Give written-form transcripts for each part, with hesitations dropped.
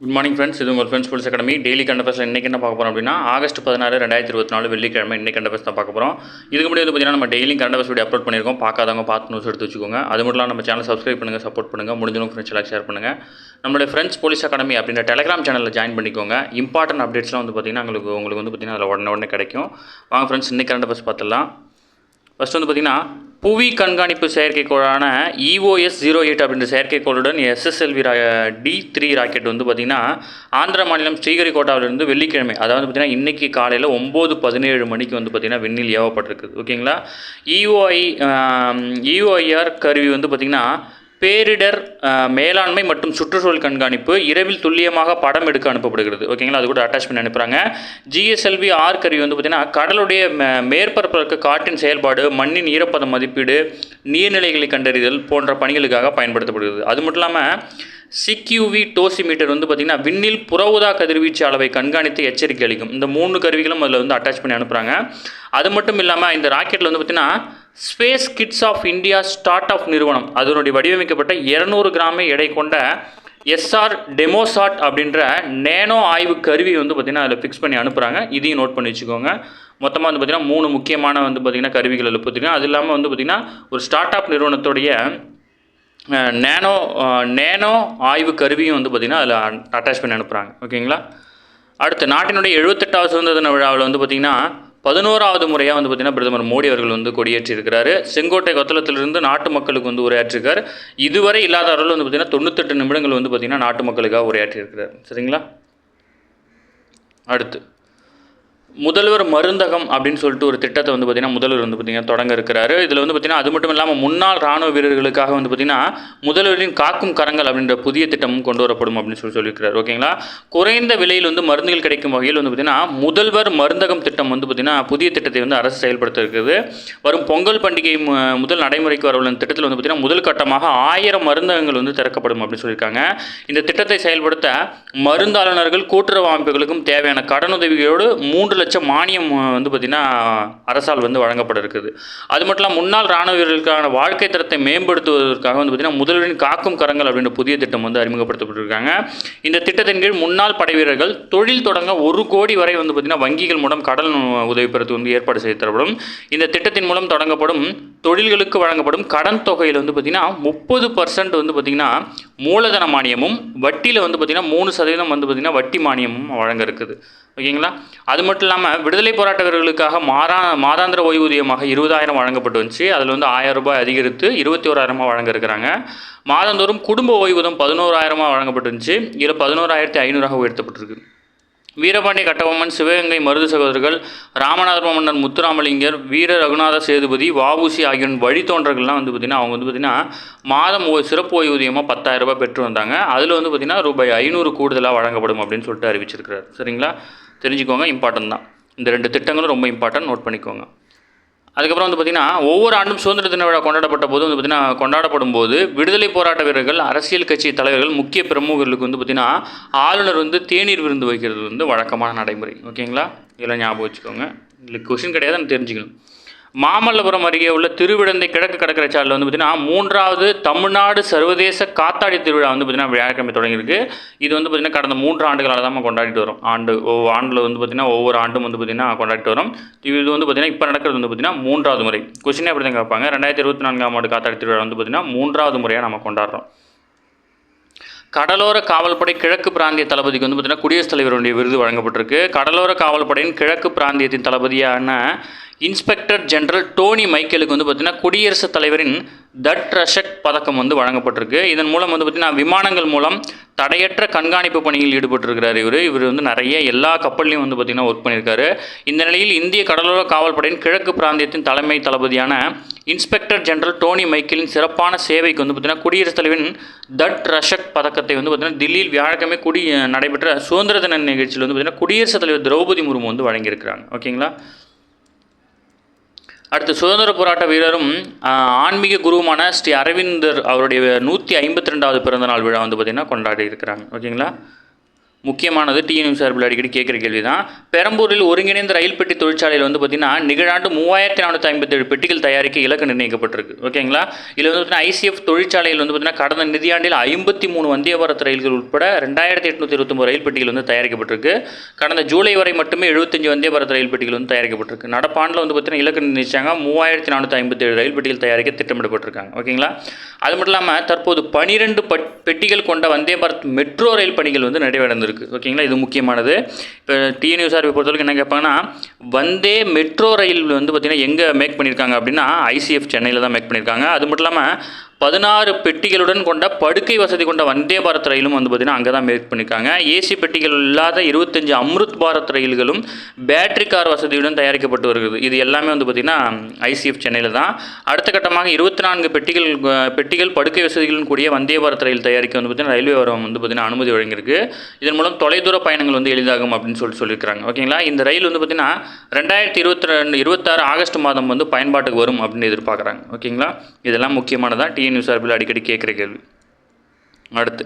Good morning friends. இது உங்கள் friends police academy daily கண்டபஸ்ல இன்றைக்கி என்ன பார்க்க போகிறோம் அப்படின்னா ஆகஸ்ட் 16 2024 வெள்ளிக்கிழமை இன்றைக்கி கண்டபஸ் தான் பார்க்க போகிறோம். இதுக்கு முன்னாடி வந்து பார்த்தீங்கன்னா நம்ம டெய்லி கண்டபஸ் வீடியோ அப்லோட் பண்ணியிருக்கோம். பார்க்காதவங்க பார்த்து நியூஸ் எடுத்து வச்சுக்கோங்க. அது மட்டும் இல்லாமல் நம்ம சேனல் சப்ஸ்கிரைப் பண்ணுங்கள், சப்போர்ட் பண்ணுங்கள், முடிஞ்சவங்க ஃப்ரெண்ட்ஸ் எல்லாம் ஷேர் பண்ணுங்கள். நம்மளுடைய ஃப்ரெண்ட்ஸ் போலீஸ் அகாடமி அப்படின்ற டெலிகிராம் சேனலில் ஜாயின் பண்ணிக்கோங்க. இம்பார்ட்டன்ட் அப்டேட்ஸ்லாம் வந்து பார்த்தீங்கன்னா உங்களுக்கு வந்து பார்த்தீங்கன்னா அதில் உடனே கிடைக்கும். வாங்க ஃப்ரெண்ட்ஸ், இன்றைக்கி கண்டபஸ் பார்த்துடலாம். ஃபஸ்ட் வந்து பார்த்திங்கன்னா புவி கண்காணிப்பு செயற்கைக்கோளான EOS-08 அப்படின்ற செயற்கைக்கோளுடன் SSLV D3 ராக்கெட் வந்து பார்த்திங்கன்னா ஆந்திர மாநிலம் ஸ்ரீஹரிகோட்டாவிலிருந்து வெள்ளிக்கிழமை, அதாவது பார்த்திங்கன்னா இன்றைக்கி காலையில் 9:17 மணிக்கு வந்து பார்த்திங்கன்னா விண்ணில் ஏவப்பட்டிருக்குது. ஓகேங்களா. EOIR கருவி வந்து பார்த்திங்கன்னா பேரிடர் மேலாண்மை மற்றும் சுற்றுச்சூழல் கண்காணிப்பு இரவில் துல்லியமாக படம் எடுக்க அனுப்பப்படுகிறது. ஓகேங்களா. அது கூட அட்டாச் பண்ணி அனுப்புகிறாங்க. GSLV-R கருவி வந்து பார்த்திங்கன்னா கடலுடைய மேற்பரப்பிற்கு காற்றின் செயல்பாடு, மண்ணின் ஈரப்பதம் மதிப்பீடு, நீர்நிலைகளை கண்டறிதல் போன்ற பணிகளுக்காக பயன்படுத்தப்படுகிறது. அது மட்டும் இல்லாமல் CQV டோசிமீட்டர் வந்து பார்த்திங்கன்னா விண்ணில் புற ஊதா கதிர்வீச்சு அளவை கண்காணித்து எச்சரிக்கை அளிக்கும். இந்த 3 கருவிகளும் அதில் வந்து அட்டாச் பண்ணி அனுப்புகிறாங்க. அது மட்டும் இல்லாமல் இந்த ராக்கெட்டில் வந்து பார்த்திங்கன்னா space kids of India startup நிறுவனம் அதனுடைய வடிவமைக்கப்பட்ட 200 கிராம் எடை கொண்ட SR டெமோசாட் அப்படின்ற நேனோ ஆய்வு கருவி வந்து பார்த்திங்கன்னா அதில் ஃபிக்ஸ் பண்ணி அனுப்புகிறாங்க. இதையும் நோட் பண்ணி வச்சுக்கோங்க. மொத்தமாக வந்து பார்த்திங்கன்னா 3 முக்கியமான வந்து பார்த்திங்கன்னா கருவிகள் எழுப்புறதுங்க. அது இல்லாமல் வந்து பார்த்திங்கன்னா ஒரு ஸ்டார்ட் அப் நிறுவனத்துடைய நேனோ ஆய்வு கருவியும் வந்து பார்த்திங்கன்னா அதில் அட்டாச் பண்ணி அனுப்புகிறாங்க. ஓகேங்களா. அடுத்து நாட்டினுடைய 78வது சுதந்திர தின விழாவில் வந்து பார்த்திங்கன்னா 11வது முறையாக வந்து பார்த்திங்கன்னா பிரதமர் மோடி அவர்கள் வந்து கொடியேற்றியிருக்கிறாரு. செங்கோட்டை கொத்தளத்திலிருந்து நாட்டு மக்களுக்கு வந்து உரையாற்றிருக்கார். இதுவரை இல்லாத அளவில் வந்து பார்த்திங்கன்னா 98 நிமிடங்கள் வந்து பார்த்திங்கன்னா நாட்டு மக்களுக்காக உரையாற்றியிருக்கிறார். சரிங்களா. அடுத்து முதல்வர் மருந்தகம் அப்படின்னு சொல்லிட்டு ஒரு திட்டத்தை வந்து பார்த்திங்கன்னா முதல்வர் வந்து பார்த்திங்கன்னா தொடங்க இருக்கிறாரு. இதில் வந்து பார்த்திங்கன்னா அது மட்டும் இல்லாமல் முன்னாள் இராணுவ வீரர்களுக்காக வந்து பார்த்திங்கன்னா முதல்வரின் காக்கும் கரங்கள் அப்படின்ற புதிய திட்டமும் கொண்டு வரப்படும் அப்படின்னு சொல்லியிருக்கிறார். ஓகேங்களா. குறைந்த விலையில் வந்து மருந்துகள் கிடைக்கும் வகையில் வந்து பார்த்திங்கன்னா முதல்வர் மருந்தகம் திட்டம் வந்து பார்த்திங்கன்னா புதிய திட்டத்தை வந்து அரசு செயல்படுத்த இருக்குது. வரும் பொங்கல் பண்டிகை முதல் நடைமுறைக்கு வரவுள்ள திட்டத்தில் வந்து பார்த்திங்கன்னா முதல் கட்டமாக 1000 மருந்தகங்கள் வந்து திறக்கப்படும் அப்படின்னு சொல்லியிருக்காங்க. இந்த திட்டத்தை செயல்படுத்த மருந்தாளுநர்கள் கூட்டுறவு அமைப்புகளுக்கும் தேவையான கடனுதவிகளோடு 3 லட்சம் மானியம் வந்து பார்த்திங்கன்னா அரசால் வந்து வழங்கப்பட இருக்குது. அது மட்டும் இல்லாமல் முன்னாள் இராணுவ வீரர்களுக்கான வாழ்க்கை தரத்தை மேம்படுத்துவதற்காக வந்து பார்த்திங்கன்னா முதல்வரின் காக்கும் கரங்கள் அப்படின்ற புதிய திட்டம் வந்து அறிமுகப்படுத்தப்பட்டிருக்காங்க. இந்த திட்டத்தின் கீழ் முன்னாள் படை வீரர்கள் தொழில் தொடங்க 1 கோடி வரை வந்து பார்த்திங்கன்னா வங்கிகள் மூலம் கடன் உதவி பெறுவது வந்து ஏற்பாடு செய்து தரப்படும். இந்த திட்டத்தின் மூலம் தொடங்கப்படும் தொழில்களுக்கு வழங்கப்படும் கடன் தொகையில் வந்து பார்த்திங்கன்னா 30% வந்து பார்த்திங்கன்னா மூலதன மானியமும் வட்டியில் வந்து பார்த்திங்கன்னா 3% வந்து பார்த்திங்கன்னா வட்டி மானியமும் வழங்க இருக்குது. ஓகேங்களா. அது மட்டும் இல்லாமல் விடுதலை போராட்ட வீரர்களுக்காக மாதாந்திர ஓய்வூதியமாக 20,000 வழங்கப்பட்டு வந்துச்சு. அதில் வந்து 1000 ரூபாய் அதிகரித்து 21,000 வழங்க இருக்கிறாங்க. மாதந்தோறும் குடும்ப ஓய்வூதியம் 11,000 வழங்கப்பட்டு இருந்துச்சு. இதில் 11,500 உயர்த்தப்பட்டிருக்கு. வீரபாண்டிய கட்டபொம்மன், சிவகங்கை மருது சகோதரர்கள், ராமநாதபுரம் மன்னர் முத்துராமலிங்கர், வீர ரகுநாத சேதுபதி, வஉசி ஆகியோரின் வழித்தோன்றர்கள்லாம் வந்து பார்த்திங்கன்னா அவங்க வந்து பார்த்திங்கன்னா மாதம் சிறப்பு ஓய்வூதியமாக 10,000 ரூபாய் பெற்று வந்தாங்க. அதில் வந்து பார்த்திங்கன்னா ரூபாய் 500 கூடுதலாக வழங்கப்படும் அப்படின்னு சொல்லிட்டு அறிவிச்சிருக்கிறார். சரிங்களா. தெரிஞ்சுக்கோங்க. இம்பார்ட்டன்ட் தான். இந்த 2 திட்டங்களும் ரொம்ப இம்பார்ட்டன்ட், நோட் பண்ணிக்கோங்க. அதுக்கப்புறம் வந்து பார்த்திங்கன்னா ஒவ்வொரு ஆண்டும் சுதந்திர தின விழா கொண்டாடப்பட்ட போது வந்து பார்த்திங்கன்னா கொண்டாடப்படும் போது விடுதலை போராட்ட வீரர்கள், அரசியல் கட்சி தலைவர்கள், முக்கிய பிரமுகர்களுக்கு வந்து பார்த்திங்கன்னா ஆளுநர் வந்து தேநீர் விருந்து வைக்கிறது வந்து வழக்கமான நடைமுறை. ஓகேங்களா. இதெல்லாம் ஞாபகம் வச்சுக்கோங்க. இல்லை கொஸ்டின் கிடையாது, தெரிஞ்சுக்கணும். மாமல்லபுரம் அருகே உள்ள திருவிடந்தை கிழக்கு கடற்கரை சாலையில் வந்து பார்த்திங்கன்னா 3வது தமிழ்நாடு சர்வதேச காத்தாடி திருவிழா வந்து பார்த்திங்கன்னா வியாழக்கிழமை தொடங்கியிருக்கு. இது வந்து பார்த்திங்கன்னா கடந்த 3 ஆண்டுகளாக தான் கொண்டாடிட்டு வரும். ஆண்டில் வந்து பார்த்திங்கன்னா ஒவ்வொரு ஆண்டும் வந்து பார்த்திங்கன்னா கொண்டாடிட்டு வரும். இது வந்து பார்த்திங்கன்னா இப்போ நடக்கிறது வந்து பார்த்திங்கன்னா 3வது முறை. கொஸ்டினே அப்படி தான் கேட்பாங்க. 2024ஆம் ஆண்டு காத்தாடி திருவிழா வந்து பார்த்திங்கன்னா 3வது முறையாக நம்ம கொண்டாடுறோம். கடலோர காவல்படை கிழக்கு பிராந்திய தளபதிக்கு வந்து பார்த்திங்கன்னா குடியரசுத் தலைவருடைய விருது வழங்கப்பட்டிருக்கு. கடலோர காவல்படையின் கிழக்கு பிராந்தியத்தின் தளபதியான இன்ஸ்பெக்டர் ஜெனரல் டோனி மைக்கேலுக்கு வந்து பார்த்திங்கன்னா குடியரசுத் தலைவரின் தட் ரஷக் பதக்கம் வந்து வழங்கப்பட்டிருக்கு. இதன் மூலம் வந்து பார்த்திங்கன்னா விமானங்கள் மூலம் தடையற்ற கண்காணிப்பு பணியில் ஈடுபட்டிருக்கிறார். இவர் வந்து நிறைய எல்லா கப்பல்லையும் வந்து பார்த்திங்கன்னா ஒர்க் பண்ணியிருக்காரு. இந்த நிலையில் இந்திய கடலோர காவல்படையின் கிழக்கு பிராந்தியத்தின் தலைமை தளபதியான இன்ஸ்பெக்டர் ஜெனரல் டோனி மைக்கேலின் சிறப்பான சேவைக்கு வந்து பார்த்திங்கன்னா குடியரசுத் தலைவரின் தட் ரஷக் பதக்கத்தை வந்து பார்த்திங்கன்னா தில்லியில் வியாழக்கிழமை நடைபெற்ற சுதந்திர தின நிகழ்ச்சியில் வந்து பார்த்திங்கன்னா குடியரசுத் தலைவர் திரௌபதி முர்மு வந்து வழங்கியிருக்கிறாங்க. ஓகேங்களா. அடுத்து சுதந்திர போராட்ட வீரரும் ஆன்மீக குருவுமான ஸ்ரீ அரவிந்தர் அவருடைய 152வது பிறந்தநாள் விழா வந்து பார்த்திங்கன்னா கொண்டாடி இருக்கிறாங்க. ஓகேங்களா. முக்கியமானது டிஎன்யூ சார்பில் அடிக்கடி கேட்குற கேள்வி தான். பெரம்பூரில் ஒருங்கிணைந்த ரயில் பெட்டி தொழிற்சாலையில் வந்து பார்த்திங்கன்னா நிகழாண்டு 3457 பெட்டிகள் தயாரிக்க இலக்கு நிர்ணயிக்கப்பட்டிருக்கு. ஓகேங்களா. இதில் வந்து பார்த்திங்கன்னா ஐசிஎஃப் தொழிற்சாலையில் வந்து பார்த்திங்கன்னா கடந்த நிதியாண்டில் 53 வந்தே பாரத் ரயில்கள் உட்பட 2829 ரயில் பெட்டிகள் வந்து தயாரிக்கப்பட்டிருக்கு. கடந்த ஜூலை வரை மட்டுமே 75 வந்தே பாரத் ரயில் பெட்டிகள் வந்து தயாரிக்கப்பட்டிருக்கு. நடப்பாண்டில் வந்து பார்த்திங்கன்னா இலக்கு நிர்ணயிச்சாங்க 3457 ரயில் பெட்டிகள் தயாரிக்க திட்டமிடப்பட்டிருக்காங்க. ஓகேங்களா. அது மட்டும் இல்லாமல் தற்போது 12 பெட்டிகள் கொண்ட வந்தே பாரத் மெட்ரோ ரயில் பணிகள் வந்து நிறைவடைந்திருக்கு. ஓகேங்களா. இது முக்கியமானது. இப்போ டிஎன்யூ சார்பை பொறுத்தவரைக்கும் என்ன கேட்பாங்கன்னா, வந்தே மெட்ரோ ரயில் வந்து பார்த்திங்கன்னா எங்கே மேக் பண்ணியிருக்காங்க அப்படின்னா ஐசிஎஃப் சென்னையில் தான் மேக் பண்ணியிருக்காங்க. அது மட்டும் இல்லாமல் 16 பெட்டிகளுடன் கொண்ட படுக்கை வசதி கொண்ட வந்தே பாரத் ரயிலும் வந்து பார்த்திங்கன்னா அங்கே தான் மேக் பண்ணியிருக்காங்க. ஏசி பெட்டிகள் இல்லாத 25 அம்ருத் பாரத் ரயில்களும் பேட்டரி கார் வசதியுடன் தயாரிக்கப்பட்டு வருகிறது. இது எல்லாமே வந்து பார்த்திங்கன்னா ஐசிஎஃப் சென்னையில் தான். அடுத்த கட்டமாக 24 பெட்டிகள் படுக்கை வசதிகளுடன் கூடிய வந்தே பாரத் ரயில் தயாரிக்க வந்து பார்த்திங்கன்னா ரயில்வே வாரியம் வந்து பார்த்திங்கன்னா அனுமதி வழங்கியிருக்கு. இதன் மூலம் தொலைதூர பயணங்கள் வந்து எளிதாகும் அப்படின்னு சொல்லியிருக்காங்க. ஓகேங்களா. இந்த ரயில் வந்து பார்த்திங்கன்னா 2026 ஆகஸ்ட் மாதம் வந்து பயன்பாட்டுக்கு வரும் அப்படின்னு எதிர்பார்க்குறாங்க. ஓகேங்களா. இதெல்லாம் முக்கியமானதான் டிஎன்யூ சார்பில் அடிக்கடி கேட்குற கேள்வி. அடுத்து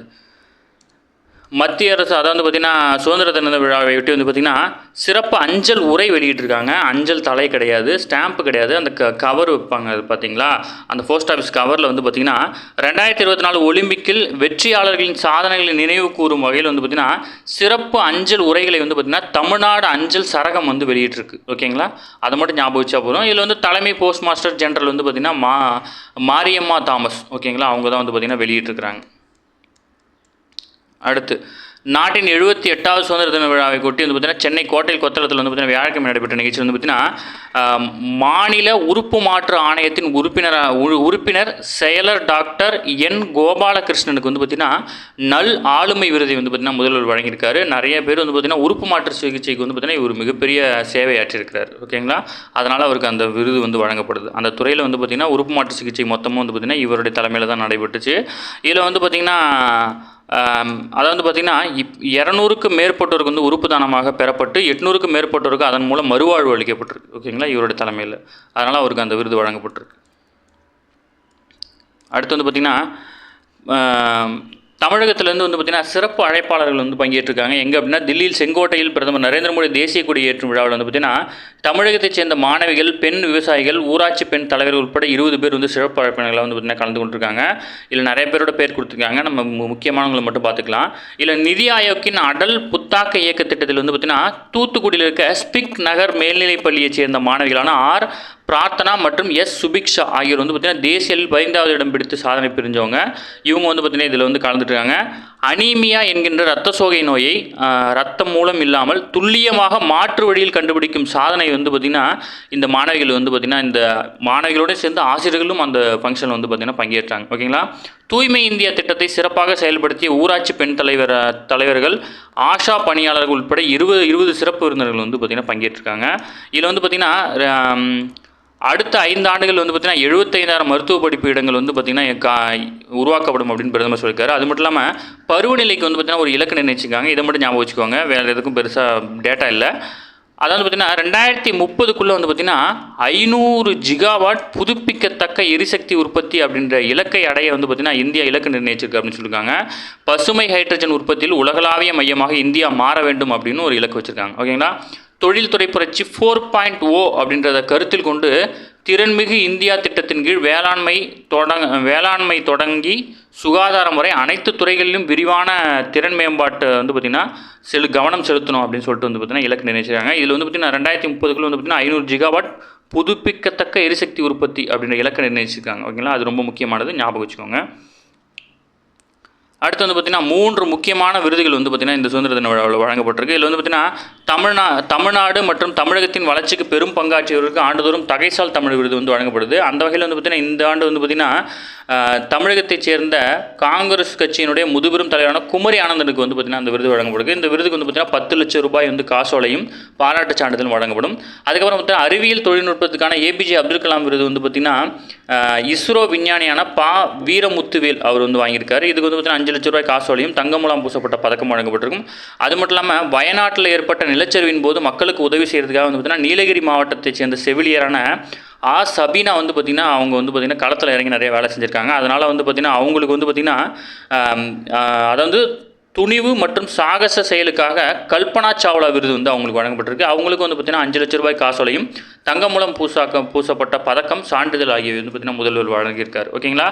மத்திய அரசு அதாவது பார்த்திங்கன்னா சுதந்திர தின விழாவை ஒட்டி வந்து பார்த்திங்கன்னா சிறப்பு அஞ்சல் உரை வெளியிட்டிருக்காங்க. அஞ்சல் தலை கிடையாது, ஸ்டாம்ப்பு கிடையாது, அந்த கவர் வைப்பாங்க. அது பார்த்திங்களா, அந்த போஸ்ட் ஆஃபீஸ் கவரில் வந்து பார்த்திங்கன்னா 2024 ஒலிம்பிக்கில் வெற்றியாளர்களின் சாதனைகளை நினைவு கூறும் வகையில் வந்து பார்த்திங்கன்னா சிறப்பு அஞ்சல் உரைகளை வந்து பார்த்திங்கன்னா தமிழ்நாடு அஞ்சல் சரகம் வந்து வெளியிட்டிருக்கு. ஓகேங்களா. அதை மட்டும் ஞாபகம் வச்சா போதும். இதில் வந்து தலைமை போஸ்ட் மாஸ்டர் ஜெனரல் வந்து பார்த்திங்கன்னா மாரியம்மா தாமஸ். ஓகேங்களா. அவங்க தான் வந்து பார்த்திங்கன்னா வெளியிட்டிருக்கிறாங்க. அடுத்து நாட்டின் 78வது சுதந்திர தின விழாவை கொட்டி வந்து பார்த்திங்கன்னா சென்னை கோட்டை கொத்தளத்தில் வந்து பார்த்திங்கன்னா வியாழக்கிழமை நடைபெற்ற நிகழ்ச்சி வந்து பார்த்திங்கன்னா மாநில உறுப்பு மாற்று ஆணையத்தின் உறுப்பினர் செயலர் டாக்டர் என் கோபாலகிருஷ்ணனுக்கு வந்து பார்த்திங்கன்னா நல் ஆளுமை விருதை வந்து பார்த்திங்கன்னா முதல்வர் வழங்கியிருக்காரு. நிறைய பேர் வந்து பார்த்திங்கன்னா உறுப்பு மாற்று சிகிச்சைக்கு வந்து பார்த்திங்கன்னா இவர் மிகப்பெரிய சேவையாற்றிருக்கிறார். ஓகேங்களா. அதனால் அவருக்கு அந்த விருது வந்து வழங்கப்படுது. அந்த துறையில் வந்து பார்த்திங்கன்னா உறுப்பு மாற்று சிகிச்சை மொத்தமும் வந்து பார்த்திங்கன்னா இவருடைய தலைமையில் தான் நடைபெற்றுச்சு. இதில் வந்து பார்த்திங்கன்னா அதாவது பார்த்திங்கன்னா 200க்கும் மேற்பட்டோருக்கு வந்து உறுப்பு தானமாக பெறப்பட்டு 800க்கும் மேற்பட்டோருக்கு அதன் மூலம் மறுவாழ்வு அளிக்கப்பட்டிருக்கு. ஓகேங்களா. இவருடைய தலைமையில். அதனால் அவருக்கு அந்த விருது வழங்கப்பட்டிருக்கு. அடுத்து வந்து பார்த்திங்கன்னா தமிழகத்திலேருந்து வந்து பார்த்திங்கன்னா சிறப்பு அழைப்பாளர்கள் வந்து பங்கேற்றிருக்காங்க. எங்கே அப்படின்னா தில்லியில் செங்கோட்டையில் பிரதமர் நரேந்திர மோடி தேசிய கொடி ஏற்றும் விழாவில் வந்து பார்த்திங்கன்னா தமிழகத்தைச் சேர்ந்த மாணவிகள், பெண் விவசாயிகள், ஊராட்சி பெண் தலைவர்கள் உட்பட 20 பேர் வந்து சிறப்பு அழைப்பாளர்களாக வந்து பார்த்திங்கன்னா கலந்து கொண்டிருக்காங்க. இதில் நிறைய பேரோட பேர் கொடுத்துருக்காங்க. நம்ம முக்கியமானவங்களை மட்டும் பார்த்துக்கலாம். இதில் நிதி ஆயோக்கின் அடல் புத்தாக்க இயக்க திட்டத்தில் வந்து பார்த்திங்கன்னா தூத்துக்குடியில் இருக்க ஸ்பிக் நகர் மேல்நிலைப் பள்ளியைச் சேர்ந்த மாணவிகளான ஆர் பிரார்த்தனா மற்றும் எஸ் சுபிக்ஷா ஆகியோர் வந்து பார்த்திங்கன்னா தேசியில் 5வது இடம் பிடித்து சாதனை புரிஞ்சவங்க. இவங்க வந்து பார்த்திங்கன்னா இதில் வந்து கலந்துட்டுருக்காங்க. அனீமியா என்கின்ற இரத்த சோகை நோயை இரத்தம் மூலம் இல்லாமல் துல்லியமாக மாற்று வழியில் கண்டுபிடிக்கும் சாதனை வந்து பார்த்திங்கன்னா இந்த மாணவிகள் வந்து பார்த்திங்கன்னா இந்த மாணவிகளோடு சேர்ந்து ஆசிரியர்களும் அந்த ஃபங்க்ஷனில் வந்து பார்த்திங்கன்னா பங்கேற்றாங்க. ஓகேங்களா. தூய்மை இந்தியா திட்டத்தை சிறப்பாக செயல்படுத்திய ஊராட்சி பெண் தலைவர்கள், ஆஷா பணியாளர்கள் உட்பட 20 சிறப்பு விருந்தினர்கள் வந்து பார்த்திங்கன்னா பங்கேற்றிருக்காங்க. இதில் வந்து பார்த்திங்கன்னா அடுத்த 5 ஆண்டுகள் வந்து பார்த்திங்கன்னா 75,000 மருத்துவ படிப்பு இடங்கள் வந்து பார்த்திங்கன்னா உருவாக்கப்படும் அப்படின்னு பிரதமர் சொல்லியிருக்காரு. அது மட்டும் இல்லாமல் பருவநிலைக்கு வந்து பார்த்திங்கன்னா ஒரு இலக்கு நிர்ணயிச்சிருக்காங்க. இதை மட்டும் ஞாபகம் வச்சுக்கோங்க. வேறு எதுக்கும் பெருசாக டேட்டா இல்லை. அதாவது பார்த்திங்கன்னா 2030க்குள்ளே வந்து பார்த்திங்கன்னா 500 ஜிகாவாட் புதுப்பிக்கத்தக்க எரிசக்தி உற்பத்தி அப்படின்ற இலக்கை அடைய வந்து பார்த்திங்கன்னா இந்தியா இலக்கு நிர்ணயிச்சிருக்கு அப்படின்னு சொல்லியிருக்காங்க. பசுமை ஹைட்ரஜன் உற்பத்தியில் உலகளாவிய மையமாக இந்தியா மாற வேண்டும் அப்படின்னு ஒரு இலக்கு வச்சுருக்காங்க. ஓகேங்களா. தொழில்துறை புரட்சி 4.0 அப்படின்றத கருத்தில் கொண்டு திறன்மிகு இந்தியா திட்டத்தின் கீழ் வேளாண்மை தொடங்கி சுகாதாரம் வரை அனைத்து துறைகளிலும் விரிவான திறன் மேம்பாட்டை வந்து பார்த்திங்கன்னா கவனம் செலுத்தணும் அப்படின்னு சொல்லிட்டு வந்து பார்த்திங்கன்னா இலக்கு நிர்ணயிச்சிருக்காங்க. இதில் வந்து பார்த்திங்கன்னா 2030க்குள்ள வந்து பார்த்திங்கன்னா 500 ஜிகாவாட் புதுப்பிக்கத்தக்க எரிசக்தி உற்பத்தி அப்படின்ற இலக்கு நிர்ணயிச்சிருக்காங்க. ஓகேங்களா. அது ரொம்ப முக்கியமானது, ஞாபகம் வச்சுக்கோங்க. அடுத்து வந்து பார்த்திங்கன்னா 3 முக்கியமான விருதுகள் வந்து பார்த்திங்கன்னா இந்த சுதந்திர தின விழாவில் வழங்கப்பட்டிருக்கு. இதில் வந்து பார்த்திங்கன்னா தமிழ்நாடு மற்றும் தமிழகத்தின் வளர்ச்சிக்கு பெரும் பங்காற்றியவருக்கு ஆண்டுதோறும் தகைசால் தமிழ் விருது வந்து வழங்கப்படுது. அந்த வகையில் வந்து பார்த்திங்கன்னா இந்த ஆண்டு வந்து பார்த்திங்கன்னா தமிழகத்தைச் சேர்ந்த காங்கிரஸ் கட்சியினுடைய முதுபெரும் தலைவரான குமரி ஆனந்தனுக்கு வந்து பார்த்திங்கன்னா அந்த விருது வழங்கப்படுது. இந்த விருதுக்கு வந்து பார்த்திங்கன்னா 10 லட்சம் ரூபாய் வந்து காசோலையும் பாராட்டு சான்றிதழும் வழங்கப்படும். அதுக்கப்புறம் பார்த்திங்கன்னா அறிவியல் தொழில்நுட்பத்துக்கான ஏபிஜே அப்துல் கலாம் விருது வந்து பார்த்திங்கன்னா இஸ்ரோ விஞ்ஞானியான வீரமுத்துவேல் அவர் வந்து வாங்கியிருக்காரு. இதுக்கு வந்து பார்த்திங்கன்னா 5 லட்சம் ரூபாய் காசோலையும் தங்கமுலாம் பூசப்பட்ட பதக்கம் வழங்கப்பட்டிருக்கும். அது மட்டும் இல்லாமல் வயநாட்டில் ஏற்பட்ட நிலச்சரிவின் போது மக்களுக்கு உதவி செய்கிறதுக்காக வந்து பார்த்திங்கன்னா நீலகிரி மாவட்டத்தைச் சேர்ந்த செவிலியரான சபீனா வந்து பார்த்திங்கன்னா அவங்க வந்து பார்த்திங்கன்னா களத்தில் இறங்கி நிறைய வேலை செஞ்சுருக்காங்க. அதனால் வந்து பார்த்திங்கன்னா அவங்களுக்கு வந்து பார்த்திங்கன்னா அதாவது துணிவு மற்றும் சாகச செயலுக்காக கல்பனா சாவ்லா விருது வந்து அவங்களுக்கு வழங்கப்பட்டிருக்கு. அவங்களுக்கு வந்து பார்த்திங்கன்னா 5 லட்ச ரூபாய் காசோலையும் தங்க மூலம் பூசப்பட்ட பதக்கம், சான்றிதழ் ஆகியவை வந்து பார்த்திங்கன்னா முதல்வர் வழங்கியிருக்கார். ஓகேங்களா.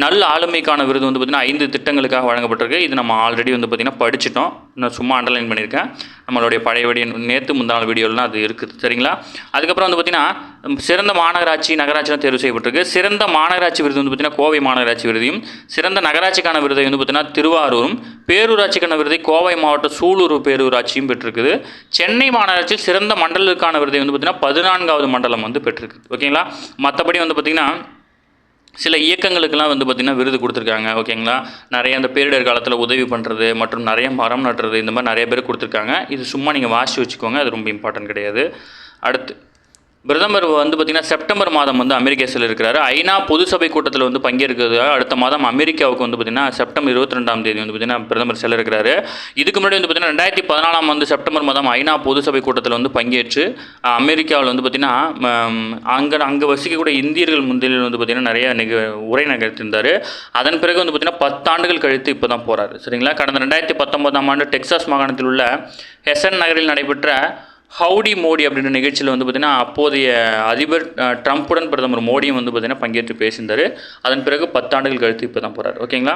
நல்ல ஆளுமைக்கான விருது வந்து பார்த்திங்கன்னா 5 திட்டங்களுக்காக வழங்கப்பட்டிருக்கு. இது நம்ம ஆல்ரெடி வந்து பார்த்திங்கன்னா படிச்சிட்டோம். நான் சும்மா அண்டர்லைன் பண்ணியிருக்கேன். நம்மளுடைய பழைய வீடியோ நேற்று முந்தாள் வீடியோலாம் அது இருக்குது. சரிங்களா. அதுக்கப்புறம் வந்து பார்த்திங்கன்னா சிறந்த மாநகராட்சி நகராட்சிலாம் தேர்வு செய்யப்பட்டிருக்கு. சிறந்த மாநகராட்சி விருது வந்து பார்த்திங்கன்னா கோவை மாநகராட்சி விருதையும், சிறந்த நகராட்சிக்கான விருதை வந்து பார்த்திங்கன்னா திருவாரூரும், பேரூராட்சிக்கான விருதை கோவை மாவட்ட சூலூர் பேரூராட்சியும் பெற்றிருக்குது. சென்னை மாநகராட்சி சிறந்த மண்டலுக்கான விருதை வந்து பார்த்திங்கன்னா 14வது மண்டலம் வந்து பெற்றிருக்கு. ஓகேங்களா. மற்றபடி வந்து பார்த்திங்கன்னா சில இயக்கங்களுக்கெல்லாம் வந்து பார்த்திங்கன்னா விருது கொடுத்துருக்காங்க. ஓகேங்களா. நிறைய அந்த பேரிடர் காலத்தில் உதவி பண்ணுறது மற்றும் நிறைய மரம் நட்டுறது, இந்த மாதிரி நிறைய பேர் கொடுத்துருக்காங்க. இது சும்மா நீங்கள் வாசித்து வச்சுக்கோங்க, அது ரொம்ப இம்பார்ட்டன்ட் கிடையாது. அடுத்து பிரதமர் வந்து பார்த்திங்கன்னா செப்டம்பர் மாதம் வந்து அமெரிக்காவில் இருக்கிறாரு. ஐநா பொது சபை கூட்டத்தில் வந்து பங்கேற்கிறதுக்காக அடுத்த மாதம் அமெரிக்காவுக்கு வந்து பார்த்திங்கன்னா செப்டம்பர் 22ஆம் தேதி வந்து பார்த்திங்கன்னா பிரதமர் செல்ல இருக்கிறாரு. இதுக்கு முன்னாடி வந்து பார்த்திங்கன்னா 2014ஆம் ஆண்டு செப்டம்பர் மாதம் ஐநா பொது சபை கூட்டத்தில் வந்து பங்கேற்று அமெரிக்காவில் வந்து பார்த்திங்கன்னா அங்கே வசிக்கக்கூடிய இந்தியர்கள் முன்னிலையில் வந்து பார்த்திங்கன்னா நிறைய உரை நிகழ்த்தியிருந்தார். அதன் பிறகு வந்து பார்த்திங்கன்னா 10 ஆண்டுகள் கழித்து இப்போ தான் போகிறாரு. சரிங்களா. கடந்த 2019ஆம் ஆண்டு டெக்சாஸ் மாகாணத்தில் உள்ள ஹெசன் நகரில் நடைபெற்ற ஹவுடி மோடி அப்படின்ற நிகழ்ச்சியில் வந்து பார்த்திங்கன்னா அப்போதைய அதிபர் ட்ரம்ப்புடன் பிரதமர் மோடியும் வந்து பார்த்திங்கன்னா பங்கேற்று பேசியிருந்தார். அதன் பிறகு 10 ஆண்டுகள் கழித்து இப்போ தான் போகிறார். ஓகேங்களா.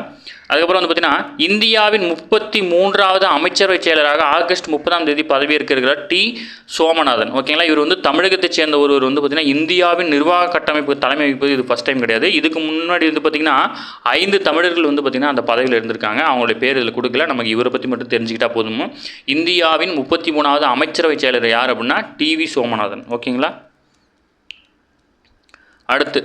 அதுக்கப்புறம் வந்து பார்த்திங்கன்னா இந்தியாவின் 33வது அமைச்சரவை செயலராக ஆகஸ்ட் 30ஆம் தேதி பதவியேற்க இருக்கிறார் டி. சோமநாதன். ஓகேங்களா. இவர் வந்து தமிழகத்தைச் சேர்ந்த ஒருவர் வந்து பார்த்திங்கன்னா இந்தியாவின் நிர்வாக கட்டமைப்பு தலைமை வகிப்பது இது ஃபஸ்ட் டைம் கிடையாது. இதுக்கு முன்னாடி வந்து பார்த்திங்கன்னா 5 தமிழர்கள் வந்து பார்த்திங்கன்னா அந்த பதவியில் இருந்திருக்காங்க. அவங்களுடைய பேர் இதில் கொடுக்கல. நமக்கு இவரை பற்றி மட்டும் தெரிஞ்சுக்கிட்டா போதும். இந்தியாவின் 33வது அமைச்சரவை செயலர் யார் அப்படின்னா டி.வி. சோமநாதன். ஓகேங்களா. அடுத்து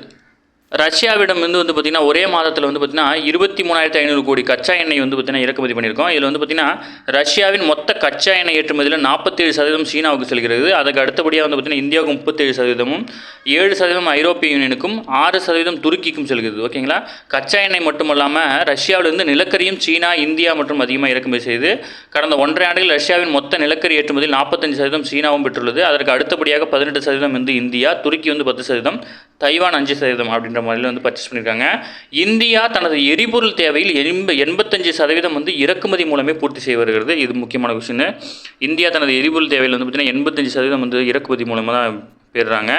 ரஷ்யாவிடம் வந்து பார்த்திங்கன்னா ஒரே மாதத்தில் வந்து பார்த்திங்கன்னா 23,500 கோடி கச்சா எண்ணெய் வந்து பார்த்திங்கன்னா இறக்குமதி பண்ணியிருக்கோம். இதில் வந்து பார்த்திங்கன்னா ரஷ்யாவின் மொத்த கச்சா எண்ணெய் ஏற்றுமதியில் 47% சீனாவுக்கு செல்கிறது. அதுக்கு அடுத்தபடியாக வந்து பார்த்திங்கன்னா இந்தியாவுக்கு 37%, 7% ஐரோப்பிய யூனியனுக்கும், 6% துருக்கிக்கும் செல்கிறது. ஓகேங்களா. கச்சா எண்ணெய் மட்டும் இல்லாமல் ரஷ்யாவிலிருந்து நிலக்கரியும் சீனா, இந்தியா மற்றும் அதிகமாக இறக்குமதி செய்து கடந்த 1.5 ஆண்டுகள் ரஷ்யாவின் மொத்த நிலக்கரி ஏற்றுமதியில் 45% சீனாவும் பெற்றுள்ளது. அதற்கு அடுத்தபடியாக 18% வந்து இந்தியா, துருக்கி வந்து 10%, தைவான் 5% அப்படின்ற மாதிரில வந்து பர்ச்சேஸ் பண்ணியிருக்காங்க. இந்தியா தனது எரிபொருள் தேவையில் 85% வந்து இறக்குமதி மூலமே பூர்த்தி செய்ய வருகிறது. இது முக்கியமான விஷயம். இந்தியா தனது எரிபொருள் தேவையில் வந்து பார்த்திங்கன்னா 85% வந்து இறக்குமதி மூலமாக தான் பெறுறாங்க.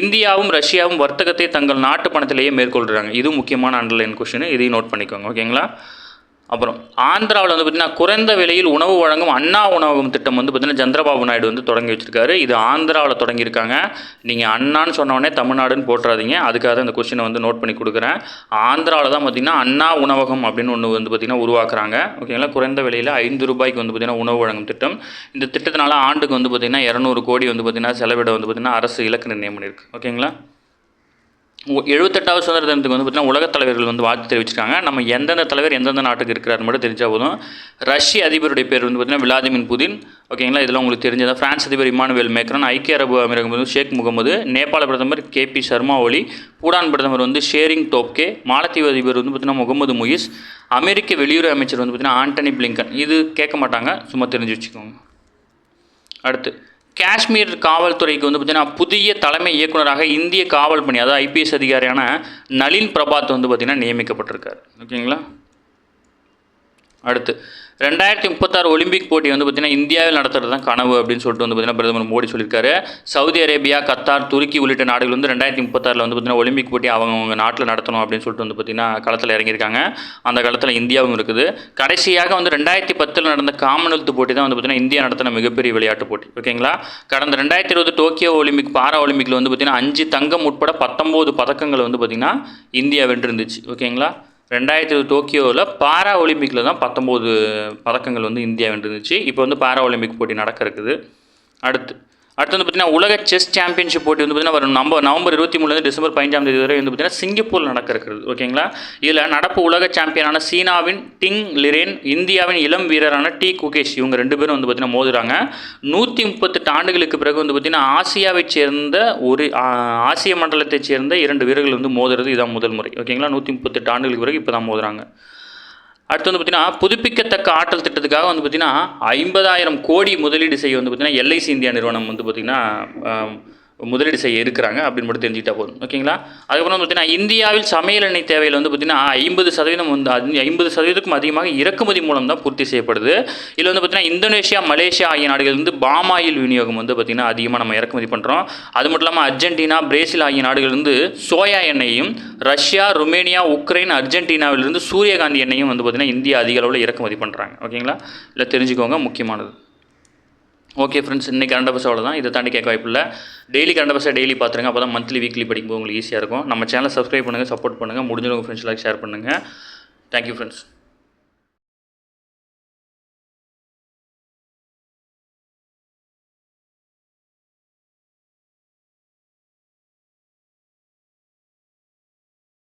இந்தியாவும் ரஷ்யாவும் வர்த்தகத்தை தங்கள் நாட்டு பணத்திலேயே மேற்கொள்கிறாங்க. இது முக்கியமான அண்டர்லைன் கொஸ்டின். இதையும் நோட் பண்ணிக்கோங்க. ஓகேங்களா. அப்புறம் ஆந்திராவில் வந்து பார்த்திங்கன்னா குறைந்த விலையில் உணவு வழங்கும் அண்ணா உணவகம் திட்டம் வந்து பார்த்திங்கன்னா சந்திரபாபு நாயுடு வந்து தொடங்கி வச்சிருக்காரு. இது ஆந்திராவில் தொடங்கியிருக்காங்க. நீங்கள் அண்ணான்னு சொன்னோடனே தமிழ்நாடுன்னு போட்டுறாதீங்க. அதுக்காக தான் இந்த கொஸ்டினை வந்து நோட் பண்ணி கொடுக்குறேன். ஆந்திராவில் தான் பார்த்திங்கன்னா அண்ணா உணவகம் அப்படின்னு ஒன்று வந்து பார்த்திங்கன்னா உருவாக்குறாங்க. ஓகேங்களா. குறைந்த விலையில் 5 ரூபாய்க்கு வந்து பார்த்திங்கன்னா உணவு வழங்கும் திட்டம். இந்த திட்டத்தினால ஆண்டுக்கு வந்து பார்த்திங்கன்னா 200 கோடி வந்து பார்த்திங்கன்னா செலவிட வந்து பார்த்திங்கன்னா அரசு இலக்கு நிர்ணயம் பண்ணியிருக்கு. ஓகேங்களா. 78வது சுதந்திர தினத்துக்கு வந்து பார்த்திங்கன்னா உலகத் தலைவர்கள் வந்து வாழ்த்து தெரிவிச்சிருக்காங்க. நம்ம எந்தெந்த தலைவர் எந்தெந்த நாட்டுக்கு இருக்கிறார் மட்டும் தெரிஞ்சால் போதும். ரஷ்ய அதிபருடைய பேர் வந்து பார்த்திங்கன்னா விளாடிமிர் புதின். ஓகேங்களா. இதெல்லாம் உங்களுக்கு தெரிஞ்சது. பிரான்ஸ் அதிபர் இமானுவேல் மேக்ரான், ஐக்கிய அரபு அமீரகம் வந்து ஷேக் முகமது, நேபாள பிரதமர் KP சர்மா ஒலி, பூடான் பிரதமர் வந்து ஷேரிங் டோப்கே, மாலத்தீவு அதிபர் வந்து பார்த்திங்கன்னா முகமது முயிஸ், அமெரிக்க வெளியுறவு அமைச்சர் வந்து பார்த்திங்கன்னா ஆண்டனி பிளிங்கன். இது கேட்க மாட்டாங்க, சும்மா தெரிஞ்சு வச்சுக்கோங்க. அடுத்து காஷ்மீர் காவல்துறைக்கு வந்து பார்த்திங்கன்னா புதிய தலைமை இயக்குநராக இந்திய காவல் பணி அதாவது IPS அதிகாரியான நளின் பிரபாத் வந்து பார்த்திங்கன்னா நியமிக்கப்பட்டிருக்கார். ஓகேங்களா. அடுத்து 2036 ஒலிம்பிக் போட்டி வந்து பார்த்திங்கன்னா இந்தியாவில் நடத்துறது தான் கனவு அப்படின்னு சொல்லிட்டு வந்து பார்த்திங்கன்னா பிரதமர் மோடி சொல்லியிருக்காரு. சவுதி அரேபியா, கத்தார், துருக்கி உள்ளிட்ட நாடுகள் வந்து 2036 வந்து பார்த்திங்கன்னா ஒலிம்பிக் போட்டி அவங்க நாட்டில் நடத்தணும் அப்படின்னு சொல்லிட்டு வந்து பார்த்திங்கன்னா களத்தில் இறங்கியிருக்காங்க. அந்த களத்தில் இந்தியாவும் இருக்குது. கடைசியாக வந்து 2010 நடந்த காமன்வெல்த் போட்டி தான் வந்து பார்த்திங்கன்னா இந்தியா நடத்தின மிகப்பெரிய விளையாட்டு போட்டி. ஓகேங்களா. கடந்த 2020 டோக்கியோ ஒலிம்பிக் பாரா ஒலிம்பிக்கில் வந்து பார்த்திங்கன்னா 5 தங்கம் உட்பட 19 பதக்கங்கள் வந்து பார்த்திங்கன்னா இந்தியா வென்றிருந்துச்சு. ஓகேங்களா. 2020 டோக்கியோவில் பாரா ஒலிம்பிக்கில் தான் 19 பதக்கங்கள் வந்து இந்தியா வென்றிருந்துச்சு. இப்போ வந்து பாரா ஒலிம்பிக் போட்டி நடக்க இருக்குது. அடுத்து வந்து பார்த்திங்கன்னா உலக செஸ் சாம்பியன்ஷிப் போட்டி வந்து பார்த்திங்கன்னா வரும் நவம்பர் 23 டிசம்பர் 15ஆம் தேதி வரை வந்து பார்த்திங்கன்னா சிங்கப்பூரில் நடக்க இருக்கிறது. ஓகேங்களா. இதில் நடப்பு உலக சாம்பியனான சீனாவின் டிங் லிரேன், இந்தியாவின் இளம் வீரரான டி. குகேஷ், இவங்க 2 பேரும் வந்து பார்த்திங்கன்னா மோதுறாங்க. 138 ஆண்டுகளுக்கு பிறகு வந்து பார்த்திங்கன்னா ஆசியாவைச் சேர்ந்த ஆசிய மண்டலத்தைச் சேர்ந்த 2 வீரர்கள் வந்து மோதுறது இதான் முதல் முறை. ஓகேங்களா. 138 ஆண்டுகளுக்கு பிறகு இப்போ தான் மோதுறாங்க. அடுத்து வந்து பார்த்திங்கன்னா புதுப்பிக்கத்தக்க ஆற்றல் திட்டத்துக்காக வந்து பார்த்திங்கன்னா 50,000 கோடி முதலீடு செய்ய வந்து பார்த்திங்கன்னா LIC இந்தியா நிறுவனம் வந்து பார்த்திங்கன்னா முதலீடு செய்ய இருக்கிறாங்க அப்படின்னு மட்டும் தெரிஞ்சுக்கிட்டா போதும். ஓகேங்களா? அதுக்கப்புறம் பார்த்தீங்கன்னா இந்தியாவில் சமையல் எண்ணெய் தேவையில் வந்து பார்த்திங்கன்னா 50% வந்து 50%க்கும் அதிகமாக இறக்குமதி மூலம் தான் பூர்த்தி செய்யப்படுது. இதில் வந்து பார்த்திங்கன்னா இந்தோனேஷியா, மலேசியா ஆகிய நாடுகளிலிருந்து பாம் ஆயில் விநியோகம் வந்து பார்த்திங்கன்னா அதிகமாக நம்ம இறக்குமதி பண்ணுறோம். அது மட்டும் இல்லாமல் அர்ஜென்டினா, பிரேசில் ஆகிய நாடுகளிலிருந்து சோயா எண்ணெயும், ரஷ்யா, ருமேனியா, உக்ரைன், அர்ஜென்டினாவிலிருந்து சூரியகாந்தி எண்ணெயும் வந்து பார்த்திங்கன்னா இந்தியா அதிக அளவில் இறக்குமதி பண்ணுறாங்க. ஓகேங்களா? இல்லை தெரிஞ்சுக்கோங்க, முக்கியமானது. ஓகே ஃப்ரெண்ட்ஸ், இன்றைக்கி கரண்ட் அஃபேர்ஸ் அவ்வளோ தான். இதை தாண்டி கேட்க வாய்ப்பில்லை. டெய்லி கரண்ட் அஃபேர்ஸை டெய்லி பார்த்துருங்க. அப்போ தான் மந்த்லி வீக்லி படிக்கும்போது உங்களுக்கு ஈஸியாக இருக்கும். நம்ம சேனலை சப்ஸ்கிரைப் பண்ணுங்கள், சப்போர்ட் பண்ணுங்கள், முடிஞ்சவங்க ஃப்ரெண்ட்ஸ்லாம் ஷேர் பண்ணுங்கள். Thank you friends.